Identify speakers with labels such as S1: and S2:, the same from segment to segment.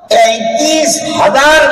S1: 33,000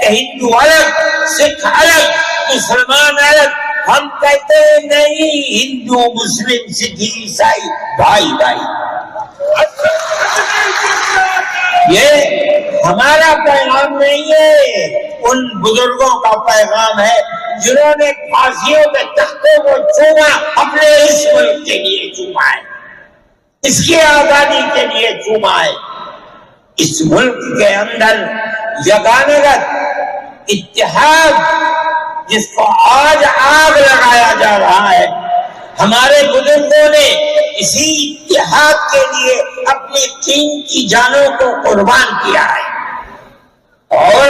S1: کہ ہندو الگ، سکھ الگ، مسلمان الگ. ہم کہتے ہیں نہیں، ہندو مسلم سکھ عیسائی بھائی بھائی. یہ ہمارا پیغام نہیں ہے، ان بزرگوں کا پیغام ہے جنہوں نے پھانسیوں کے تختوں کو چوما، اپنے اس ملک کے لیے چوما ہے، اس کی آزادی کے لیے چوما ہے. اس ملک کے اندر یگانگت اتحاد جس کو آج آگ لگایا جا رہا ہے، ہمارے بزرگوں نے اسی اتحاد کے لیے اپنی قیمتی جانوں کو قربان کیا ہے، اور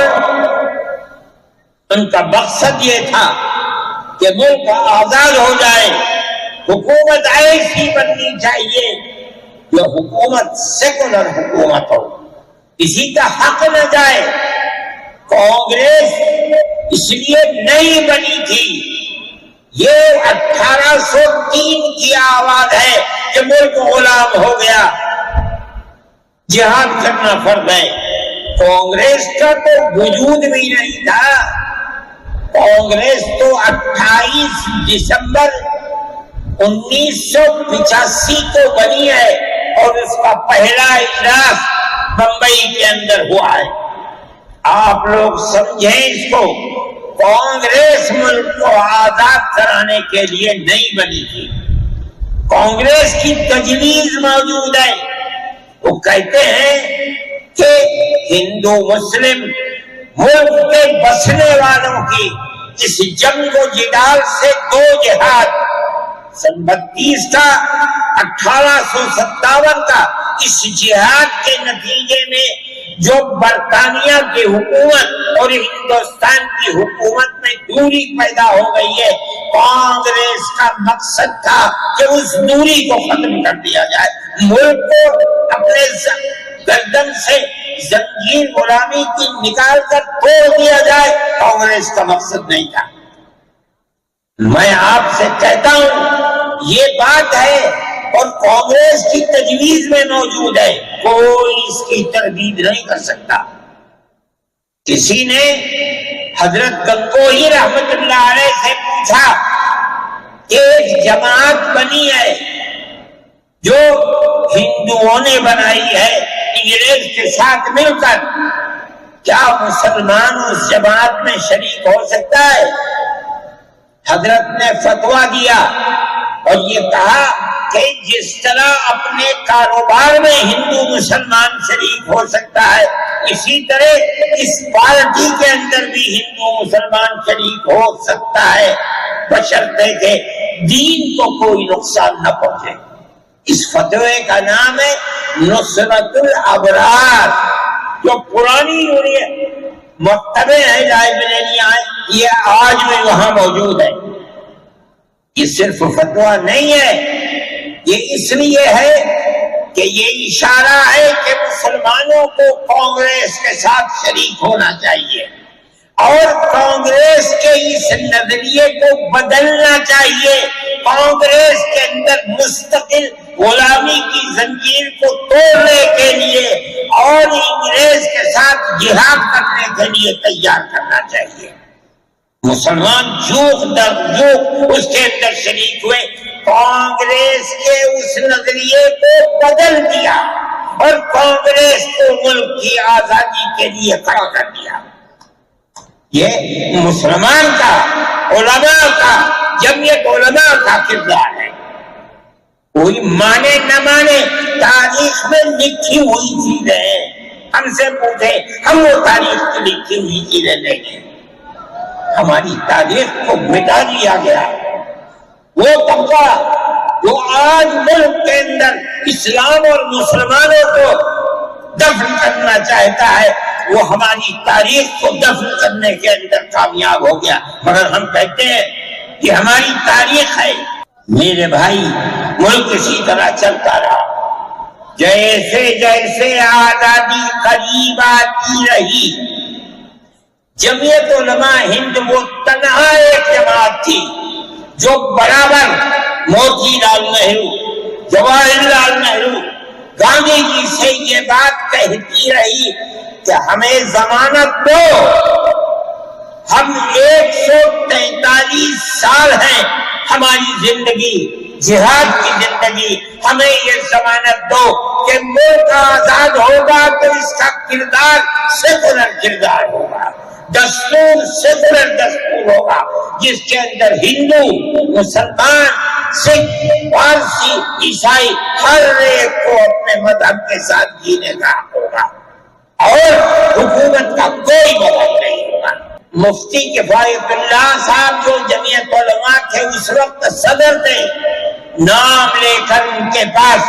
S1: ان کا مقصد یہ تھا کہ ملک آزاد ہو جائے. حکومت ایسی بننی چاہیے جو حکومت سیکولر حکومت ہو، کسی کا حق نہ جائے. کانگریس اس لیے نہیں بنی تھی، یہ 1803 کی آواز ہے کہ ملک غلام ہو گیا، جہاد کرنا فرض ہے. کانگریس کا تو وجود بھی نہیں تھا. کانگریس تو 28 دسمبر 1985 کو بنی ہے، اور اس کا پہلا اجلاس بمبئی کے اندر ہوا ہے. آپ لوگ سمجھیں اس کو، کانگریس ملک کو آزاد کرانے کے لیے نہیں بنی تھی. کانگریس کی تجویز موجود ہے. وہ کہتے ہیں کہ ہندو مسلم ملک کے بسنے والوں کی اس جنگ و جدال سے 2 جہاد، سن 32 کا 1857 کا، اس جہاد کے نتیجے میں جو برطانیہ کی حکومت اور ہندوستان کی حکومت میں دوری پیدا ہو گئی ہے، کانگریس کا مقصد تھا کہ اس دوری کو ختم کر دیا جائے، ملک کو اپنے گردن سے زنجیر غلامی کی نکال کر توڑ دیا جائے. کانگریس کا مقصد نہیں تھا. میں آپ سے کہتا ہوں یہ بات ہے، اور کانگریس کی تجویز میں موجود ہے، کوئی اس کی تردید نہیں کر سکتا. کسی نے حضرت گنگوہی رحمت اللہ علیہ سے پوچھا کہ ایک جماعت بنی ہے جو ہندوؤں نے بنائی ہے انگریز کے ساتھ مل کر، کیا مسلمان اس جماعت میں شریک ہو سکتا ہے؟ حضرت نے فتویٰ دیا اور یہ کہا کہ جس طرح اپنے کاروبار میں ہندو مسلمان شریک ہو سکتا ہے، اسی طرح اس پارٹی کے اندر بھی ہندو مسلمان شریک ہو سکتا ہے، بشرطے کہ دین کو کوئی نقصان نہ پہنچے. اس فتوے کا نام ہے نصرت الابرار، جو پرانی مکتبیں ہیں، لائبریریاں ہیں، یہ آج بھی وہاں موجود ہے. یہ صرف فتویٰ نہیں ہے، یہ اس لیے ہے کہ یہ اشارہ ہے کہ مسلمانوں کو کانگریس کے ساتھ شریک ہونا چاہیے، اور کانگریس کے اس نظریے کو بدلنا چاہیے. کانگریس کے اندر مستقل غلامی کی زنجیر کو توڑنے کے لیے اور انگریز کے ساتھ جہاد کرنے کے لیے تیار کرنا چاہیے. مسلمان جوخ در جوخ اس کے اندر شریک ہوئے، کانگریس کے اس نظریے کو بدل دیا اور کانگریس کو ملک کی آزادی کے لیے کھڑا کر دیا. یہ مسلمان کا، علماء کا، جمعیت علماء کا کردار ہے. کوئی مانے نہ مانے، تاریخ میں لکھی ہوئی چیزیں ہیں. ہم سے پوچھے، ہم وہ تاریخ کی لکھی ہوئی چیزیں نہیں ہیں. ہماری تاریخ کو مٹا دیا گیا. وہ طبقہ جو آج ملک کے اندر اسلام اور مسلمانوں کو دفن کرنا چاہتا ہے، وہ ہماری تاریخ کو دفن کرنے کے اندر کامیاب ہو گیا. مگر ہم کہتے ہیں کہ ہماری تاریخ ہے. میرے بھائی، ملک اسی طرح چلتا رہا. جیسے جیسے آزادی قریب آتی رہی، جمعیت علماء ہند وہ تنہا ایک جماعت تھی جو برابر موتی لال نہرو، جواہر لال نہرو، گاندھی جی سے یہ بات کہتی رہی کہ ہمیں ضمانت دو، ہم 143 سال ہیں ہماری زندگی جہاد کی زندگی، ہمیں یہ ضمانت دو کہ ملک آزاد ہوگا تو اس کا کردار سیکولر کردار ہوگا، دستور سیکولر دستور ہوگا، جس کے اندر ہندو، مسلمان، سکھ، پارسی، عیسائی ہر ایک کو اپنے مذہب کے ساتھ جینے کا حق ہوگا اور حکومت کا کوئی مذہب نہیں ہوگا۔ مفتی کفایت اللہ صاحب جو جمعیت علماء کے اس وقت صدر تھے، نام لے کر ان کے پاس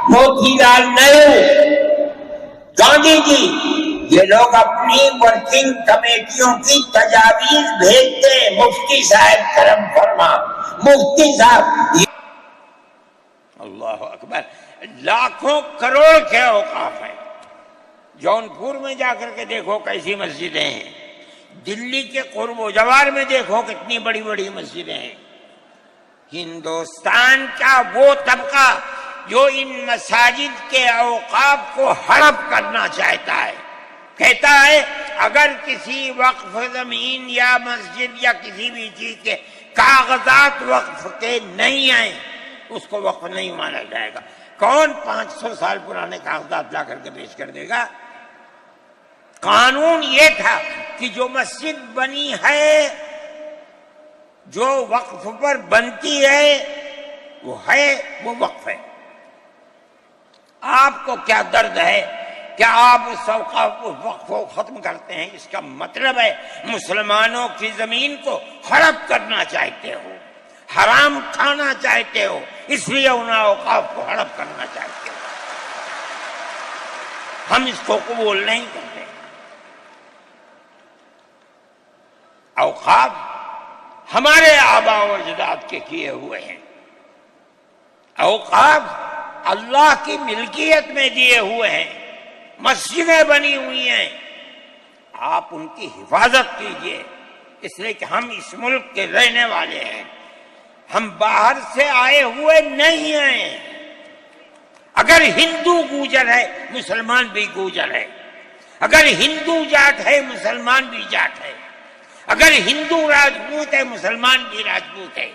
S1: موتی لال نہرو، گاندھی جی، یہ لوگ اپنی ورکنگ کمیٹیوں کی تجاویز بھیجتے ہیں، مفتی صاحب کرم فرما، مفتی صاحب۔ اللہ اکبر، لاکھوں کروڑ کے اوقاف ہیں۔ جونپور میں جا کر کے دیکھو کیسی مسجدیں ہیں، دلی کے قرب و جوار میں دیکھو کتنی بڑی بڑی مسجدیں ہیں۔ ہندوستان کا وہ طبقہ جو ان مساجد کے اوقاف کو ہڑپ کرنا چاہتا ہے، کہتا ہے اگر کسی وقف زمین یا مسجد یا کسی بھی چیز کے کاغذات وقف کے نہیں آئے اس کو وقف نہیں مانا جائے گا۔ کون 500 سال پرانے کاغذات لا کر کے پیش کر دے گا؟ قانون یہ تھا کہ جو مسجد بنی ہے، جو وقف پر بنتی ہے وہ وقف ہے۔ آپ کو کیا درد ہے کہ آپ اس وقف کو ختم کرتے ہیں؟ اس کا مطلب ہے مسلمانوں کی زمین کو ہڑپ کرنا چاہتے ہو، حرام کھانا چاہتے ہو، اس لیے ان اوقاف کو ہڑپ کرنا چاہتے ہو۔ ہم اس کو قبول نہیں کرتے۔ اوقاف ہمارے آباء و اجداد کے کیے ہوئے ہیں، اوقاف اللہ کی ملکیت میں دیے ہوئے ہیں، مسجدیں بنی ہوئی ہیں، آپ ان کی حفاظت کیجئے، اس لیے کہ ہم اس ملک کے رہنے والے ہیں، ہم باہر سے آئے ہوئے نہیں ہیں۔ اگر ہندو گوجر ہے مسلمان بھی گوجر ہے، اگر ہندو جاٹ ہے مسلمان بھی جاٹ ہے، اگر ہندو راجپوت ہے مسلمان بھی راجپوت ہے۔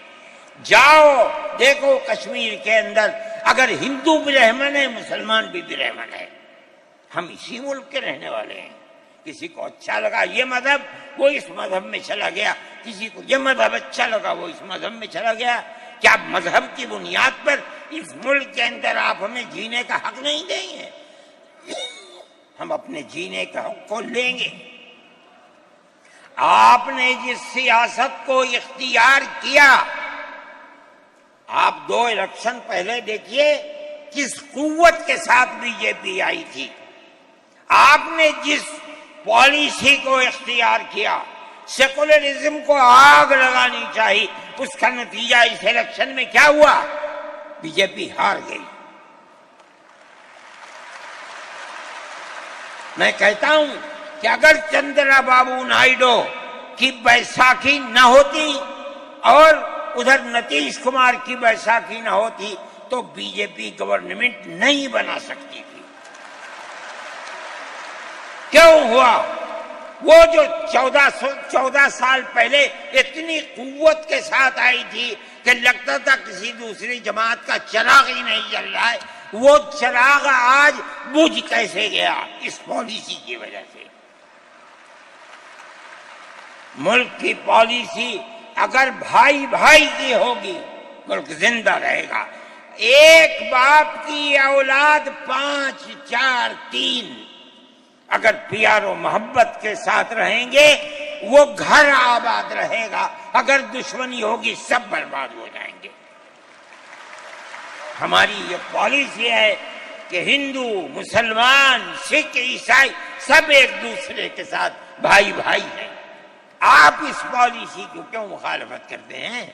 S1: جاؤ دیکھو کشمیر کے اندر، اگر ہندو برہمن ہے مسلمان بھی برہمن ہے۔ ہم اسی ملک کے رہنے والے ہیں۔ کسی کو اچھا لگا یہ مذہب وہ اس مذہب میں چلا گیا، کسی کو یہ مذہب اچھا لگا وہ اس مذہب میں چلا گیا۔ کیا مذہب کی بنیاد پر اس ملک کے اندر آپ ہمیں جینے کا حق نہیں دیں گے؟ ہم اپنے جینے کا حق کو لیں گے۔ آپ نے جس سیاست کو اختیار کیا، آپ 2 الیکشن پہلے دیکھیے کس قوت کے ساتھ بی جے پی آئی تھی۔ آپ نے جس پالیسی کو اختیار کیا، سیکولرزم کو آگ لگانی چاہیے، اس کا نتیجہ اس الیکشن میں کیا ہوا؟ بی جے پی ہار گئی۔ میں کہتا ہوں کہ اگر چندرا بابو نائیڈو کی بیساکھی نہ ہوتی اور ادھر نتیش کمار کی بیساکھی نہ ہوتی تو بی جے پی گورنمنٹ نہیں بنا سکتی تھی۔ کیوں ہوا؟ وہ جو 14 سال پہلے اتنی قوت کے ساتھ آئی تھی کہ لگتا تھا کسی دوسری جماعت کا چراغ ہی نہیں جل رہا ہے، وہ چراغ آج بجھ کیسے گیا؟ اس پالیسی کی وجہ سے۔ ملک کی پالیسی اگر بھائی بھائی کی ہوگی ملک زندہ رہے گا۔ ایک باپ کی اولاد 5 4 3 اگر پیار و محبت کے ساتھ رہیں گے وہ گھر آباد رہے گا، اگر دشمنی ہوگی سب برباد ہو جائیں گے۔ ہماری یہ پالیسی ہے کہ ہندو، مسلمان، سکھ، عیسائی سب ایک دوسرے کے ساتھ بھائی بھائی ہیں۔ آپ اس پالیسی کو کیوں مخالفت کرتے ہیں؟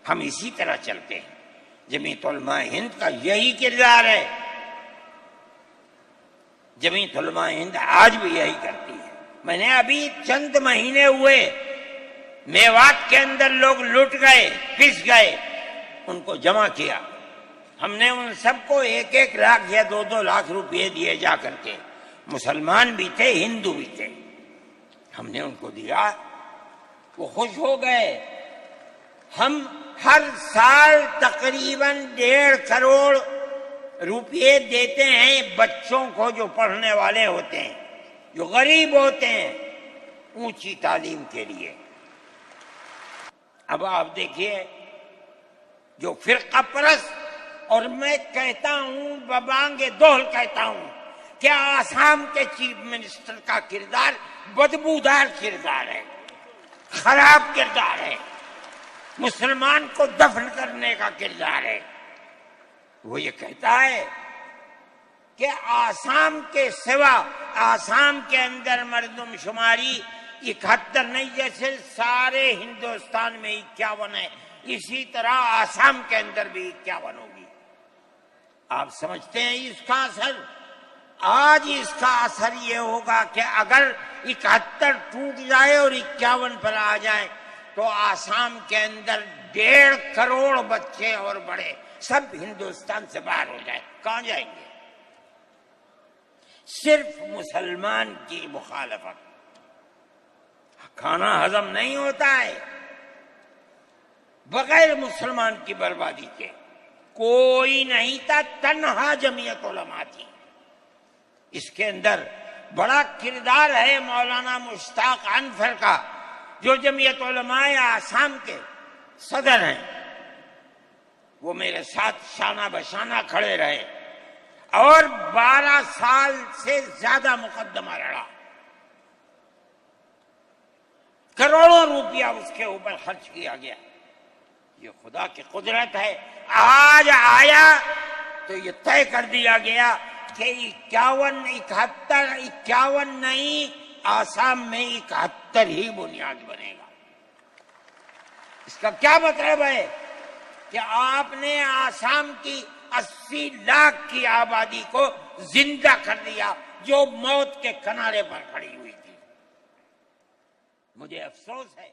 S1: ہم اسی طرح چلتے ہیں۔ جمعیت علماء ہند کا یہی کردار ہے، جمعیت علماء ہند آج بھی یہی کرتی ہے۔ میں نے ابھی چند مہینے ہوئے میوات کے اندر لوگ لٹ گئے، پس گئے، ان کو جمع کیا۔ ہم نے ان سب کو 1 لاکھ یا 2 لاکھ روپئے دیے جا کر کے، مسلمان بھی تھے ہندو بھی تھے، ہم نے ان کو دیا وہ خوش ہو گئے. ہم ہر سال تقریباً 1.5 کروڑ روپے دیتے ہیں بچوں کو جو پڑھنے والے ہوتے ہیں، جو غریب ہوتے ہیں، اونچی تعلیم کے لیے. اب آپ دیکھیے جو فرقہ پرست، اور میں کہتا ہوں ببانگ دوہل کہتا ہوں کہ آسام کے چیف منسٹر کا کردار بدبودار کردار ہے، خراب کردار ہے، مسلمان کو دفن کرنے کا کردار ہے. وہ یہ کہتا ہے کہ آسام کے سوا آسام کے اندر مردم شماری 71 نہیں، جیسے سارے ہندوستان میں 51 ہے، اسی طرح آسام کے اندر بھی 51 ہوگی. آپ سمجھتے ہیں اس کا اثر؟ آج اس کا اثر یہ ہوگا کہ اگر 71 ٹوٹ جائے اور 51 پر آ جائے تو آسام کے اندر 1.5 کروڑ بچے اور بڑے سب ہندوستان سے باہر ہو جائیں. کہاں جائیں گے؟ صرف مسلمان کی مخالفت. کھانا ہضم نہیں ہوتا ہے بغیر مسلمان کی بربادی کے. کوئی نہیں تھا، تنہا جمعیت علماء تھی. اس کے اندر بڑا کردار ہے مولانا مشتاق انور کا، جو جمعیت علماء آسام کے صدر ہیں. وہ میرے ساتھ شانہ بشانہ کھڑے رہے اور 12 سال سے زیادہ مقدمہ لڑا. کروڑوں روپیہ اس کے اوپر خرچ کیا گیا. یہ خدا کی قدرت ہے. آج آیا تو یہ طے کر دیا گیا کہ 51 نہیں، آسام میں 71 ہی بنیاد بنے گا. اس کا کیا مطلب ہے کہ آپ نے آسام کی 80 لاکھ کی آبادی کو زندہ کر دیا جو موت کے کنارے پر کھڑی ہوئی تھی. مجھے افسوس ہے